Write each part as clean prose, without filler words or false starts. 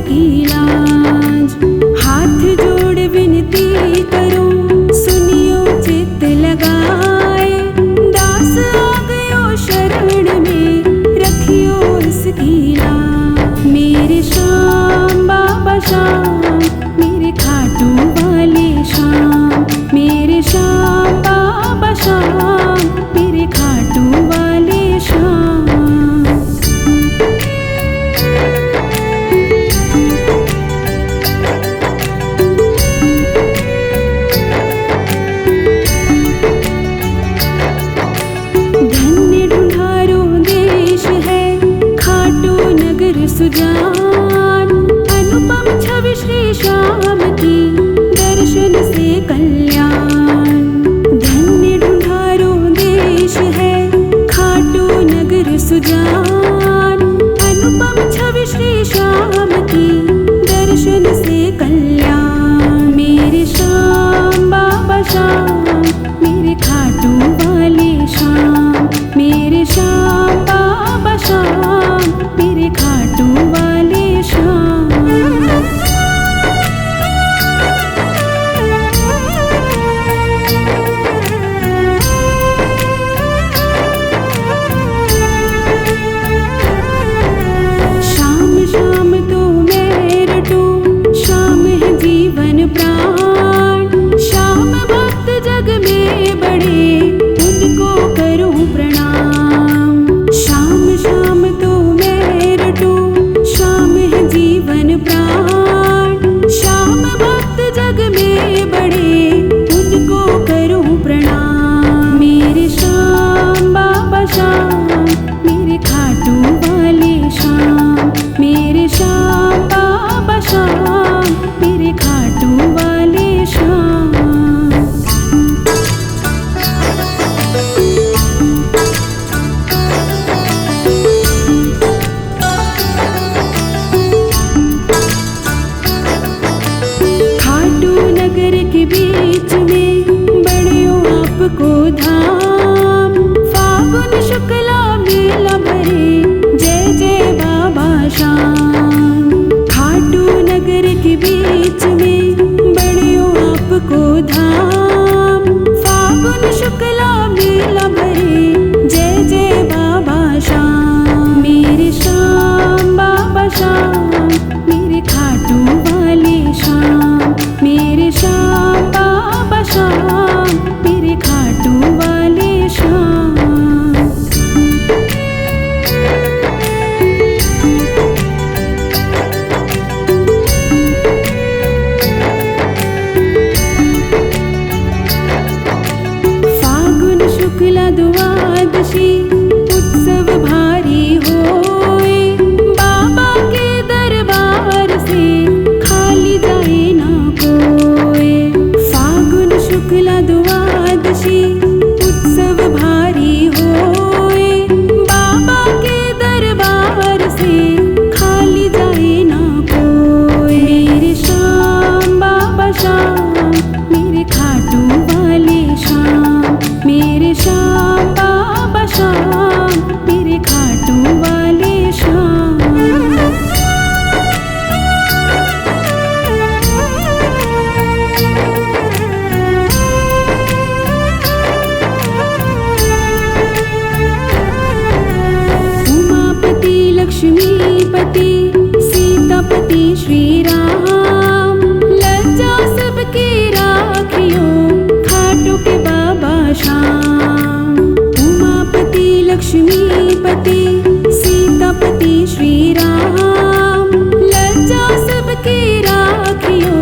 उसकी लाज। हाथ जोड़ विनती करूं, सुनियो चित्त लगाए। दास आ गयो शरण में, रखियो उसकी लाज। मेरे श्याम बाबा श्याम, मेरे खाटू वाले श्याम। मेरे श्याम बाबा श्याम, मेरे खाटू वाले श्याम। धन्य ढूंढारो देश है, खाटू नगर सुजान। अनुपम छवि श्री श्याम की, दर्शन से कल्याण। धन्य ढूंढारो देश है, खाटू नगर सुजान। अनुपम छवि श्री श्याम की, दर्शन से कल्याण। मेरे श्याम बाबा श्याम, मेरे खाटू वाले श्याम। मेरे श्याम बाबा श्याम, मेरे खाटू वाले श्याम। श्याम श्याम तो मैं रटूं, श्याम है जीवन प्राण। श्याम भक्त जग में बड़े, उनको करूं प्रणाम। श्याम श्याम तो मैं रटूं, श्याम है जीवन प्राण। श्याम भक्त जग में बड़े, उनको करूं प्रणाम। मेरे श्याम बाबा श्याम, मेरे खाटू वाले श्याम। मेरे श्याम बाबा श्याम, मेरे खाटू वाले श्याम। खाटू नगर के बीच में, बड़ियो आपको धाम। फागुन शुक्ला मेला भरे, जय जय बाबा श्याम। खाटू नगर के बीच में, बड़ियो आपको धाम। फागुन शुक्ला मेला भरे, जय जय बाबा श्याम। मेरे श्याम बाबा श्याम, मेरे खाटू वाले श्याम। मेरे श्याम बाबा श्याम, मेरे खाटू वाले श्याम। फागुन शुक्ला द्वादशी, उत्सव भारी होए। बाबा के दरबार से, खाली जाए ना कोई। फागुन शुक्ला द्वादशी, उत्सव भारी होए। बाबा के दरबार से, खाली जाए ना कोई। मेरे श्याम बाबा श्याम, मेरे खाटू वाले श्याम। मेरे श्याम बाबा श्याम, मेरे खाटू वाले श्याम। उमापति लक्ष्मीपति, सीतापति श्री राम। लज्जा सबकी राखियो, खाटू के बाबा श्याम। उमापति लक्ष्मीपति, सीतापति श्री राम। लज्जा सबकी राखियो,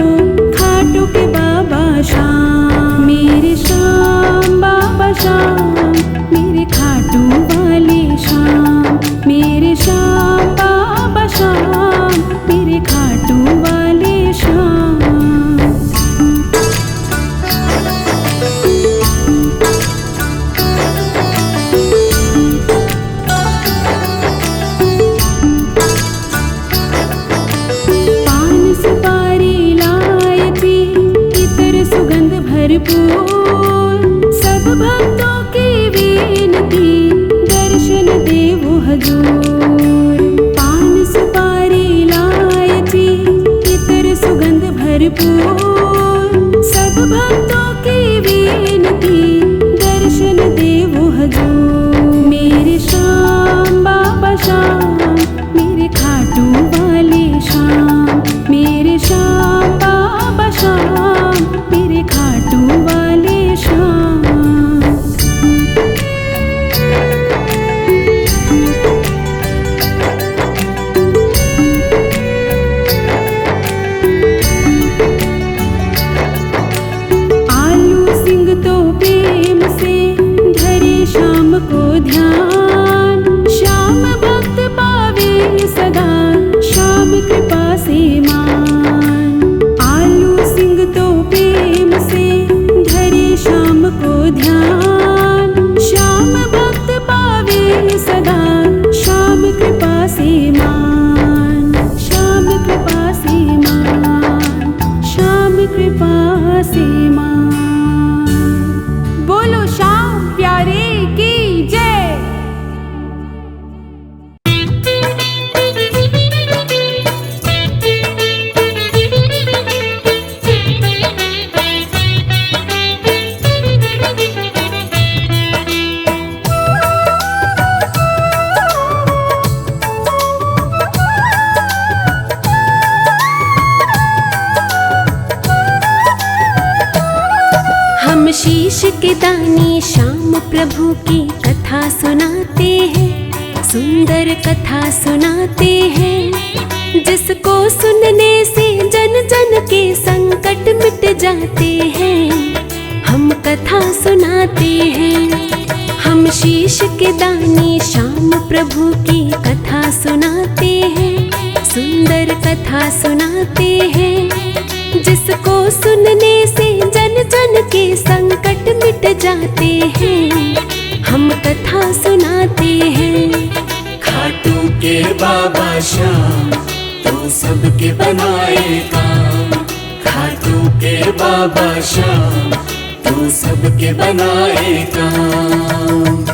खाटू के बाबा श्याम। मेरे श्याम बाबा श्याम, मेरे खाटू वाले श्याम। मेरे श्याम बाबा श्याम, मेरे खाटू वाले श्याम। ध्यान। श्याम भक्त पावे सदा श्याम कृपा से मान। आलू सिंह तो प्रेम से धरे श्याम को ध्यान। श्याम भक्त पावे सदा श्याम कृपा से मान। श्याम कृपा से मान। श्याम कृपा से मान। बोलो श्याम प्यारे की जय। हम शीश के दानी श्याम प्रभु की कथा सुनाते हैं। सुंदर कथा सुनाते हैं। जिसको सुनने से जन जन के संकट मिट जाते हैं। हम कथा सुनाते हैं। हम शीश के दानी श्याम प्रभु की कथा सुनाते हैं। सुंदर कथा सुनाते हैं। जिसको सुनने से जन जन के संकट मिट जाते हैं। हम कथा सुनाते हैं। खाटू के बाबा श्याम तू सबके बनाए काम। खाटू के बाबा श्याम तू सबके बनाए काम।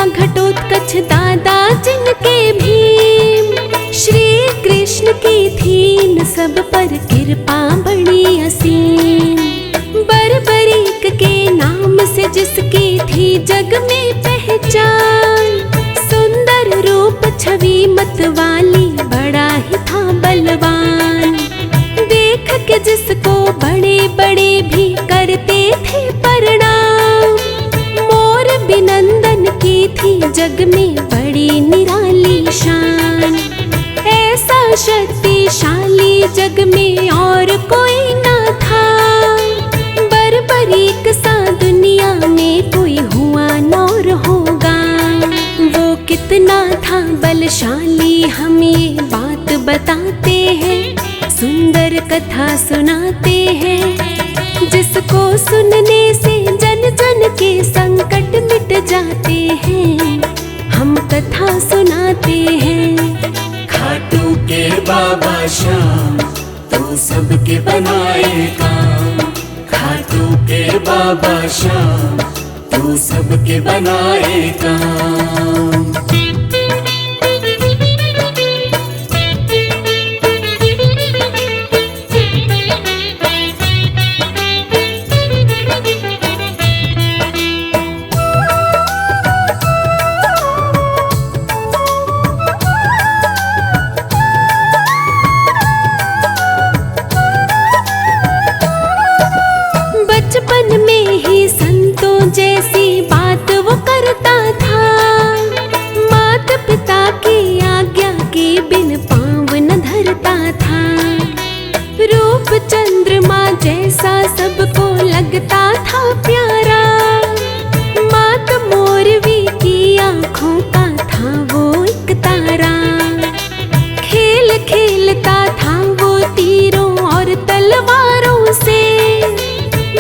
घटोत्कच दादा जिनके भीम। श्री कृष्ण की थी सब पर कृपा बड़ी असीम। बरबरीक के नाम से जिसकी थी जग में पहचान। सुंदर रूप छवि मत वाली बड़ा ही था बलवान। देख के जिसको बड़े बड़े भी करते थे प्रणाम। मोर बिनंदन की थी जग में बड़ी निराली शान। ऐसा शक्तिशाली जग में और कोई ना था। बरबरीक सा दुनिया में कोई हुआ नौर होगा। वो कितना था बलशाली हम ये बात बताते हैं। सुंदर कथा सुनाते हैं। जिसको सुनने से जन जन के संकट मिट जाते हैं। हम कथा सुनाते हैं। खाटू के बाबा श्याम तू सबके बनाए काम। खाटू के बाबा श्याम तू सबके बनाए काम। बचपन में ही संतों जैसी बात वो करता था। माता पिता की आज्ञा के बिन पाँव न धरता था। रूप चंद्रमा जैसा सबको लगता था प्यारा। मात मोरवी की आँखों का था वो एक तारा। खेल खेलता था वो तीरों और तलवारों से।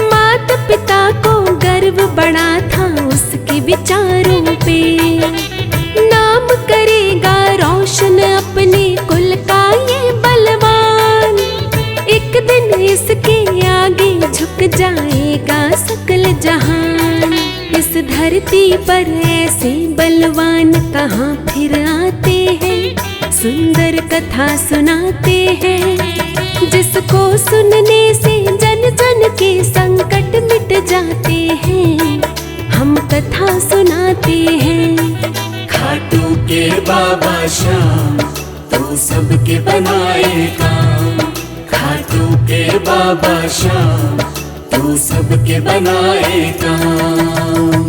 माता पिता को गर्व बड़ा था उसके विचारों पे। नाम करेगा रोशन अपने कुल का ये बलवान। एक दिन इसके आगे झुक जाएगा सकल जहान। इस धरती पर ऐसे बलवान कहाँ फिर आते हैं। सुंदर कथा सुनाते हैं। जिसको सुनने से जन जन के संकट मिट जाते हैं। हम कथा सुनाते हैं। खाटू के बाबा श्याम तू तू सबके बनाए काम। खाटू के बाबा श्याम तू सबके बनाए काम।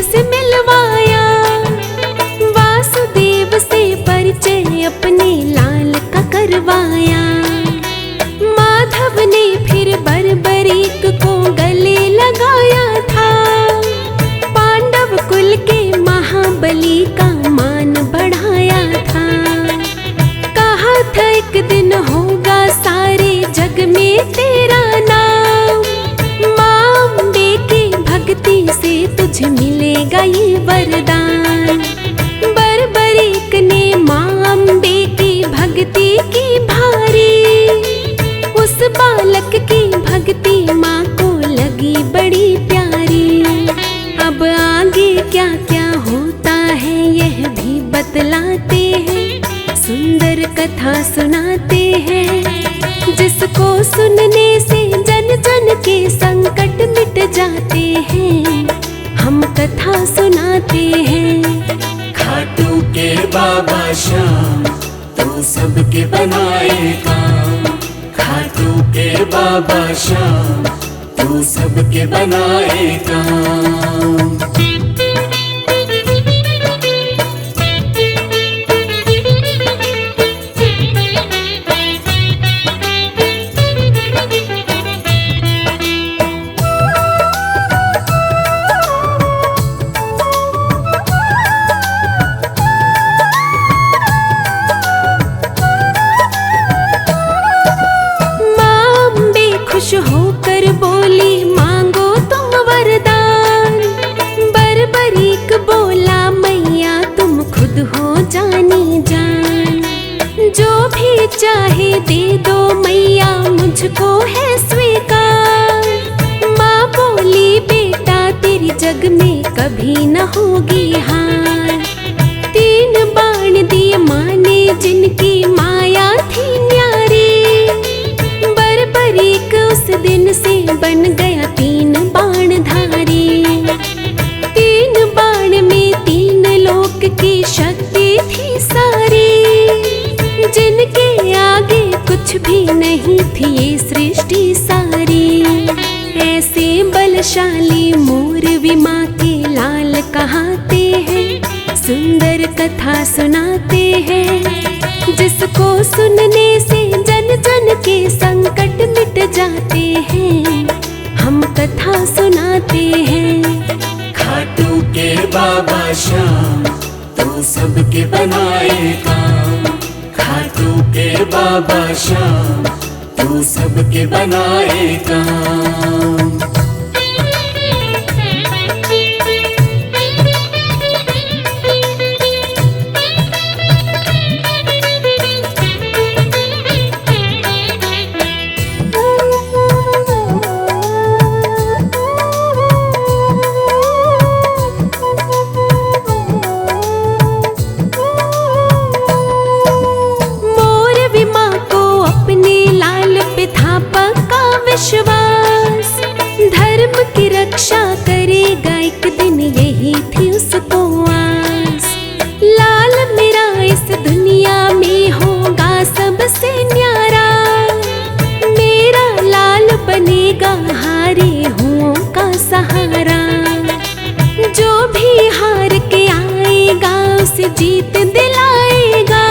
से मिलवाया वासुदेव से परिचय अपने लाल का करवाया। माधव ने फिर बर्बरीक को गले लगाया था। पांडव कुल के महाबली का मान बढ़ाया था। कहा था एक दिन होगा सारे जग में तेरा नाम। माँ अम्बे की भक्ति से तुझे मिलेगा ये वरदान। बर्बरीक ने माँ अम्बे की भक्ति की भारी। उस बालक की भक्ति माँ को लगी बड़ी प्यारी। अब आगे क्या क्या होता है यह भी बतलाते हैं। सुंदर कथा सुनाते हैं जिसको सुनने से जन जन के संकट मिट जाते हैं। हम कथा सुनाते हैं। खाटू के बाबा श्याम तू सबके बनाए काम। खाटू के बाबा श्याम तू सबके बनाए काम। खुश होकर बोली मांगो तुम वरदान। बर्बरीक बोला मैया तुम खुद हो जानी जान। जो भी चाहे दे दो मैया मुझको है स्वीकार। माँ बोली बेटा तेरी जग में कभी न होगी हार। 3 बाण दिए माँ ने जिनकी माया थी न्यारी। बर्बरीक उस दिन से बन गया 3 बाणधारी। 3 बाण में 3 लोक की शक्ति थी सारी। जिनके आगे कुछ भी नहीं थी ये सृष्टि सारी। ऐसे बलशाली मोर विमा के लाल कहाते हैं। सुंदर कथा सुनाते हैं जिसको सुनने से जन जन के संकट मिट जाते हैं। हम कथा सुनाते हैं। खाटू के बाबा श्याम तू सबके बनाए काम। खाटू के बाबा श्याम तू सबके बनाए काम। विश्वास धर्म की रक्षा करेगा एक दिन यही थी उसको आस। लाल मेरा इस दुनिया में होगा सबसे न्यारा। मेरा लाल बनेगा हारे हुओं का सहारा। जो भी हार के आएगा उसे जीत दिलाएगा।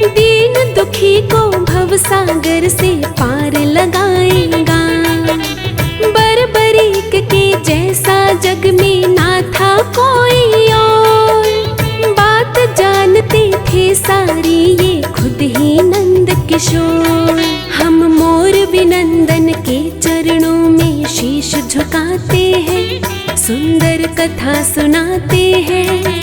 दीन दुखी को भव सागर से पार लगाएगा। बर्बरीक के जैसा जग में ना था कोई और। बात जानते थे सारी ये खुद ही नंद किशोर। हम मोर विनंदन के चरणों में शीश झुकाते हैं। सुंदर कथा सुनाते हैं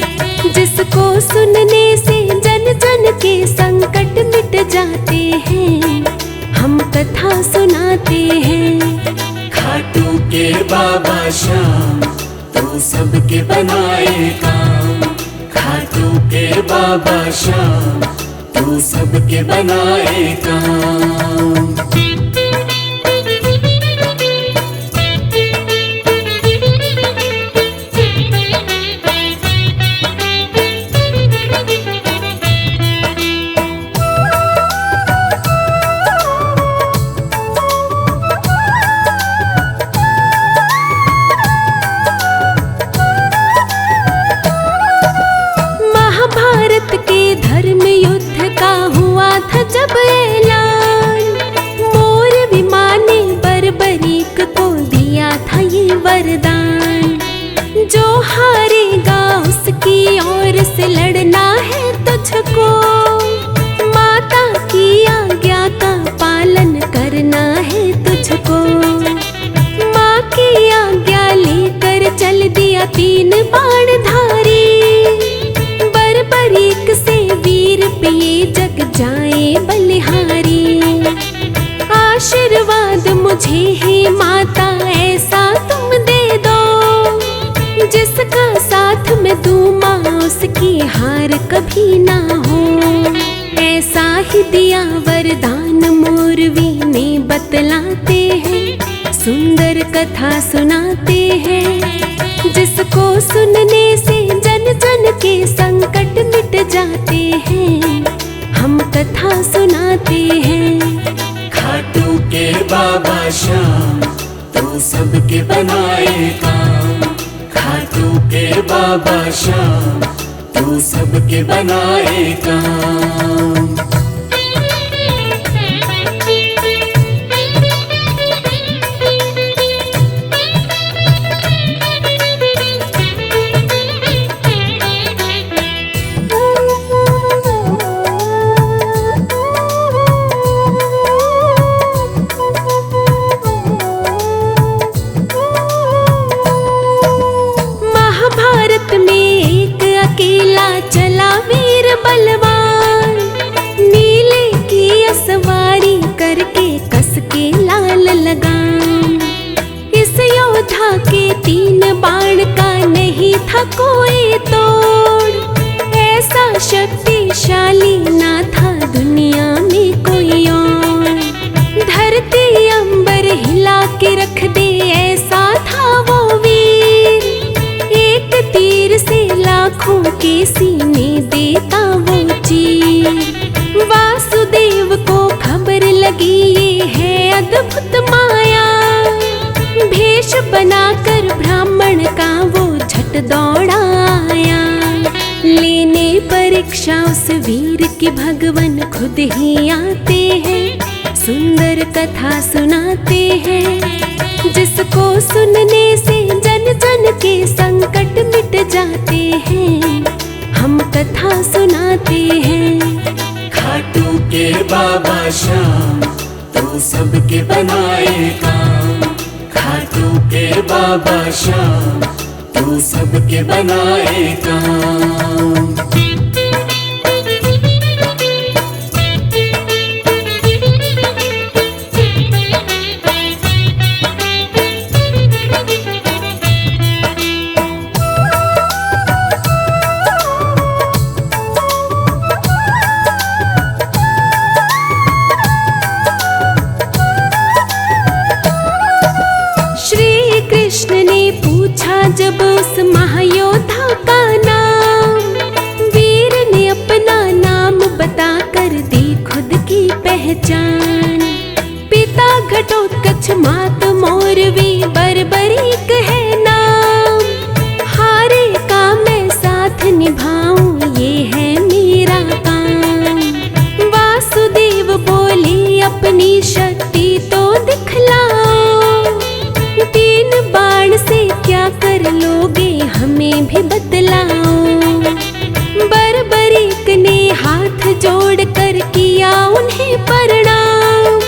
जिसको सुनने से जन जन के संकट मिट जाते हैं। हम सुनाते हैं। खाटू के बाबा श्याम तू सबके बनाए काम। खाटू के बाबा श्याम तू सबके बनाए काम। महाभारत के धर्म युद्ध का हुआ था जब ऐलान, मोर विमान ने बर्बरीक को दिया था ये वरदान। जो हारेगा उसकी ओर से लड़ना है तुझको, माता की आज्ञा का पालन करना है तुझको। माँ की आज्ञा लेकर चल दिया 3 बाणधारी, बर्बरीक से वीर पे ये जग जाए बलिहारी। आशीर्वाद मुझे है माता ऐसा तुम दे दो, जिसका साथ मैं दूं माँ उसकी हार कभी ना हो। ऐसा ही दिया वरदान मोरवी ने बतलाते हैं, सुंदर कथा सुनाते हैं। जिसको सुनने से जन जन के संकट मिट जाते हैं, हम कथा सुनाते हैं। खाटू के बाबा श्याम तू सबके बनाए काम। खाटू के बाबा श्याम तू सबके बनाए काम। अकेला चला वीर बलवान, नीले की असवारी करके कस के लाल लगाम। इस योद्धा के 3 बाण का नहीं था कोई तोड़, ऐसा शक्तिशाली ना था दुनिया में कोई और। धरती अंबर हिला के रख दे ऐसा था वो वीर, एक तीर से लाखों के सीने देता वो चीर। वासुदेव को खबर लगी ये है अद्भुत माया, भेष बनाकर ब्राह्मण का वो झट दौड़ा आया। लेने परीक्षा उस वीर की भगवान खुद ही आते हैं, सुंदर कथा सुनाते हैं। जिसको सुनने से जन जन के संकट मिट जाते हैं, हम कथा सुनाते हैं। खाटू के बाबा श्याम तू सबके बनाए काम। खाटू के बाबा श्याम तू सबके बनाए काम। जब उस महायोद्धा का नाम, वीर ने अपना नाम बताकर दी खुद की पहचान। पिता घटोत्कच मात मोरवी बर्बरीक है नाम, हारे का मैं साथ निभाऊं ये है मेरा काम। वासुदेव बोले अपनी शक्ति तो दिखलाओ, 3 बाण से क्या कर लोगे हमें भी बतलाओ। बर्बरीक ने हाथ जोड़ कर किया उन्हें प्रणाम,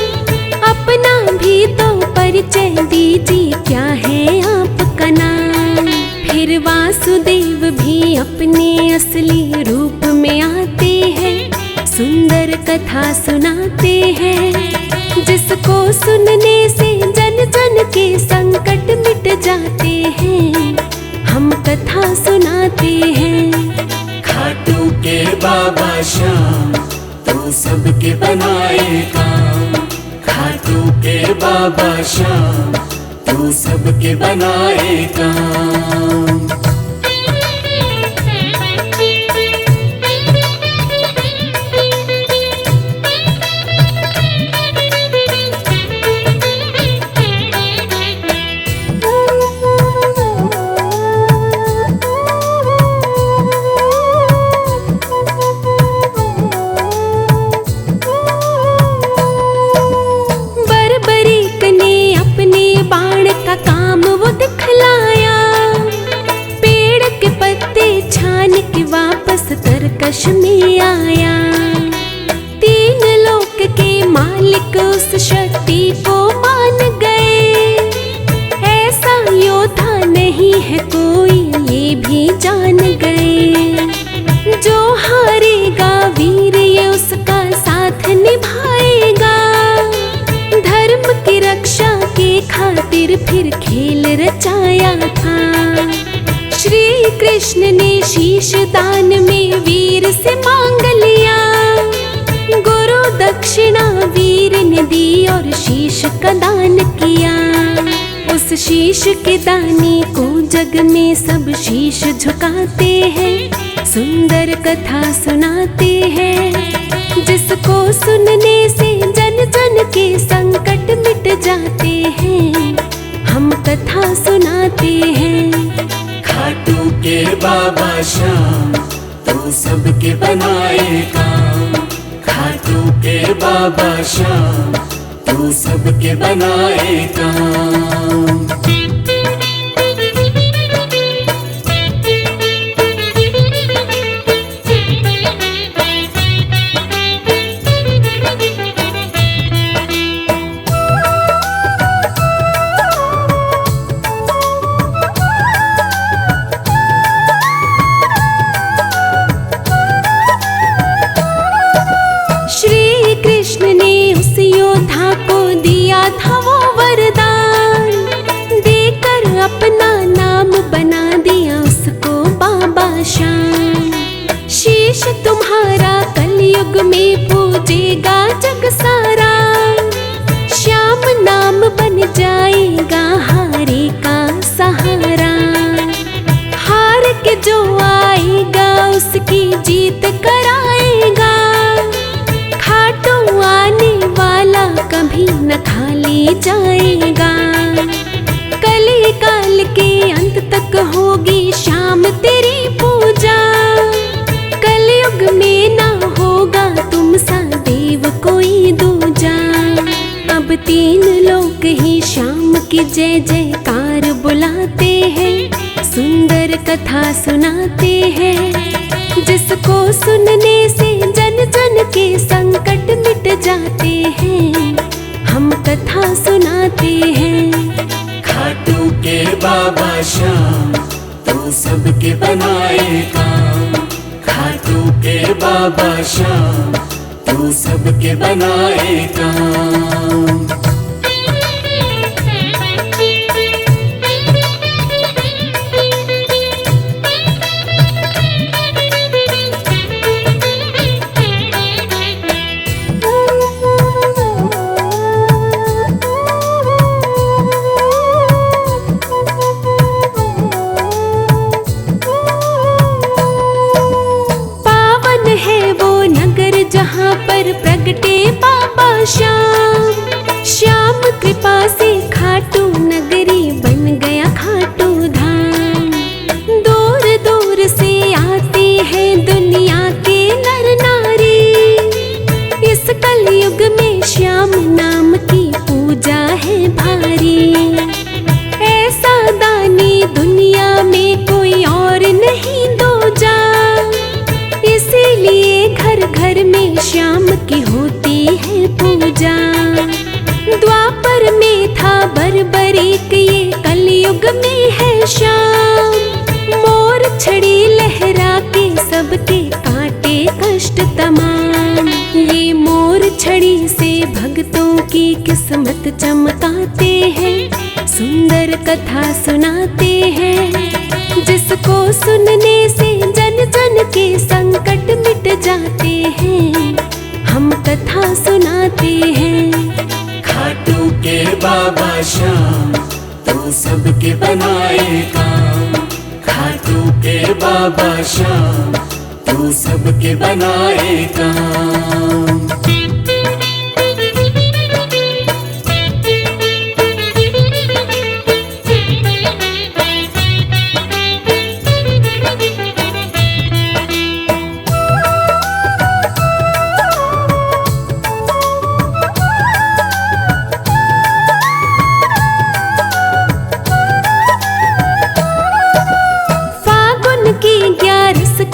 अपना भी तो परिचय दीजिए क्या है आपका नाम। फिर वासुदेव भी अपने असली रूप में आते हैं, सुंदर कथा सुनाते हैं। जिसको सुनने से जन जन के संकट मिट जाते हैं, हम कथा सुनाते हैं। खाटू के बाबा श्याम तू सबके बनाए काम। खाटू के बाबा श्याम तू सबके बनाए काम। काम वो दिखलाया, पेड़ के पत्ते छान के वापस तरकश में आया। तीन लोक के मालिक उस शक्ति को मान गए, ऐसा योद्धा नहीं है कोई ये भी जान गए। जो हारेगा वीर ये उसका साथ निभाएगा, धर्म की रक्षा के खातिर फिर खेल रचाया था। श्री कृष्ण ने शीश दान में वीर से मांग लिया, गुरु दक्षिणा वीर ने दी और शीश का दान किया। उस शीश के दानी को जग में सब शीश झुकाते हैं, सुंदर कथा सुनाते हैं। जिसको सुनने से जन जन के संकट मिट जाते हैं, हम कथा सुनाते हैं। खाटू के बाबा श्याम तू सबके बनाए काम। खाटू के बाबा श्याम तू सबके बनाए काम। था वो वरदान देकर अपना नाम बना दिया उसको बाबा श्याम। शीश तुम्हारा कलयुग में पूजेगा जग सारा, श्याम नाम बन जाएगा हारे का सहारा। हार के जो आएगा उसकी जीत कराएगा, खाटू आने वाला कभी न खाली जाएगा। कली काल के अंत तक होगी श्याम तेरी पूजा, कलयुग में ना होगा तुम सा देव कोई दूजा। अब तीन लोग ही श्याम की जय जयकार बुलाते हैं, सुंदर कथा सुनाते हैं। जिसको सुनने से जन जन के संकट मिट जाते हैं, हम कथा सुनाते हैं। खाटू के बाबा श्याम तू सबके बनाए काम। खाटू के बाबा श्याम तू सबके बनाए काम। जहाँ पर प्रगटे बाबा श्याम, श्याम कृपा से खाटू नगरी बन गया खाटू धाम। दूर दूर से आते हैं दुनिया के नर नारी, इस कलयुग में श्याम नाम की पूजा है भारी। ऐसा दानी दुनिया में कोई और नहीं दूजा, इसीलिए घर घर में श्याम की होती है पूजा। द्वापर में था बर्बरीक, ये कलयुग में है श्याम। मोर छड़ी लहरा के सबके काटे कष्ट तमाम, ये मोर छड़ी से भक्तों की किस्मत ज्योत चमकाते हैं, सुंदर कथा सुनाते हैं। जिसको सुनने से जन जन के संकट मिट जाते हैं, हम कथा सुनाते हैं। खाटू के बाबा श्याम तू सबके बनाए काम। खाटू के बाबा श्याम तू सबके बनाए काम।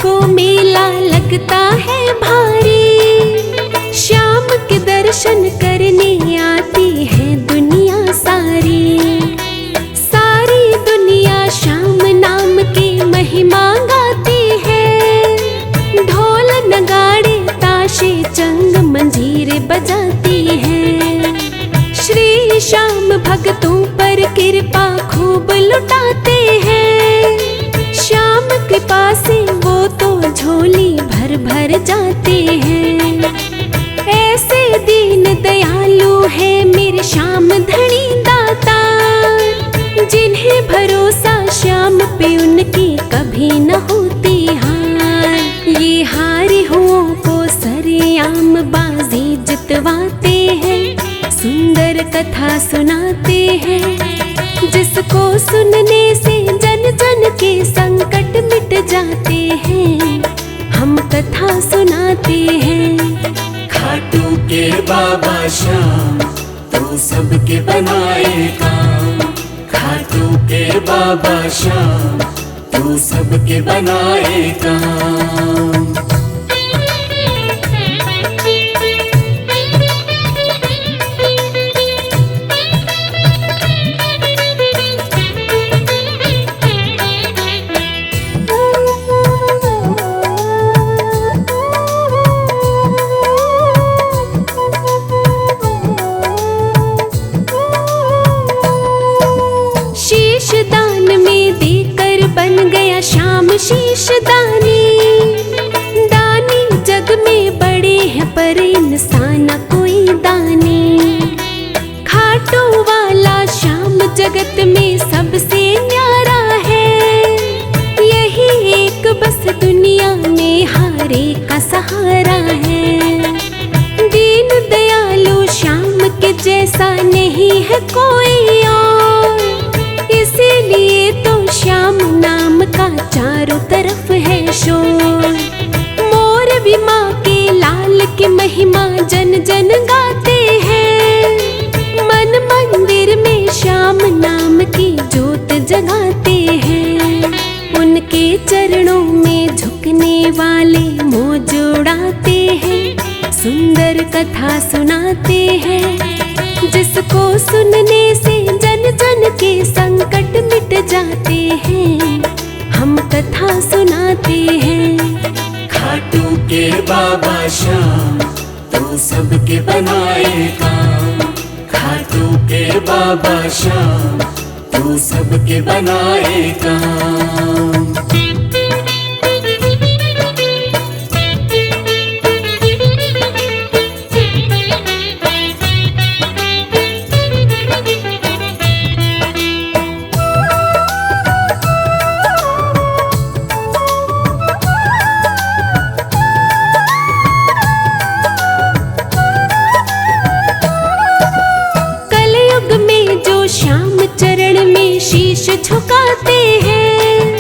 को मेला लगता है भारी, श्याम के दर्शन करने आती है दुनिया सारी। सारी दुनिया श्याम नाम की महिमा गाती है। ढोल नगाड़े ताशे चंग मंजीरे बजाती है। श्री श्याम भक्तों पर कृपा खूब लुटाते हैं। श्याम कृपा से वो तो झोली भर भर जाते हैं। ऐसे दीन दयालु है मेरे श्याम धनी दाता, जिन्हें भरोसा श्याम पे उनकी कभी न होती हार। ये हारे हुओं को सरेआम बाजी जितवाते हैं, सुंदर कथा सुनाते हैं। जिसको सुनने से जन जन के संकट मिट जाते हैं, हम कथा सुनाते हैं। खाटू के बाबा श्याम तू सबके बनाए काम। खाटू के बाबा श्याम तू सबके बनाए काम। शीश दानी, दानी जग में बड़े हैं पर इंसान कोई दानी। खाटू वाला श्याम जगत में सबसे न्यारा है। यही एक बस दुनिया में हारे का सहारा है। दीन दयालु श्याम के जैसा नहीं है कोई और, इसीलिए तो श्याम नाम का चारों तरफ है शोर। मोर भी माँ के लाल की महिमा जन जन गाते हैं। मन मंदिर में श्याम नाम की ज्योत जगाते हैं। उनके चरणों में झुकने वाले मौज उड़ाते हैं, सुंदर कथा सुनाते हैं। जिसको सुनने से जन जन के संकट मिट जाते हैं, हम कथा सुनाते हैं। खाटू के बाबा श्याम तू सबके बनाए काम। खाटू के बाबा श्याम तू सबके बनाए काम। झुकाते हैं,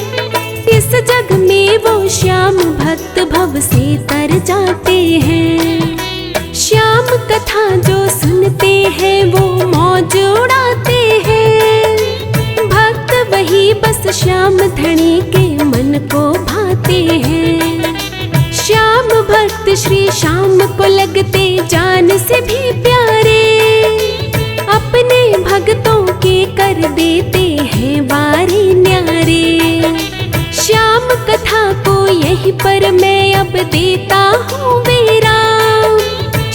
इस जग में वो श्याम भक्त भव से तर जाते हैं। श्याम कथा जो सुनते हैं वो मौज उड़ाते हैं। भक्त वही बस श्याम धनी के मन को भाते हैं। श्याम भक्त श्री श्याम को लगते जान से भी प्यारे। अपने भक्तों के कर देते हैं वारे न्यारे। श्याम कथा को यहीं पर मैं अब देता हूँ विराम।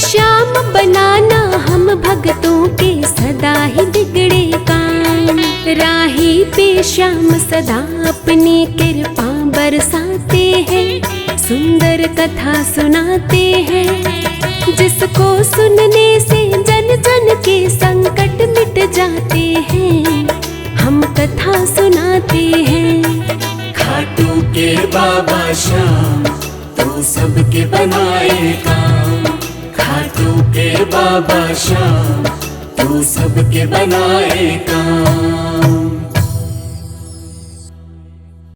श्याम बनाना हम श्याम भक्तों के सदा ही बिगड़े काम। राही पे श्याम सदा अपनी कृपा बरसाते हैं, सुंदर कथा सुनाते हैं। जिसको सुनने से जन जन के संकट मिट जाते हैं, हम कथा सुनाते हैं। खाटू के बाबा श्याम तू सबके बनाए काम। खाटू के बाबा श्याम तू सबके बनाए काम।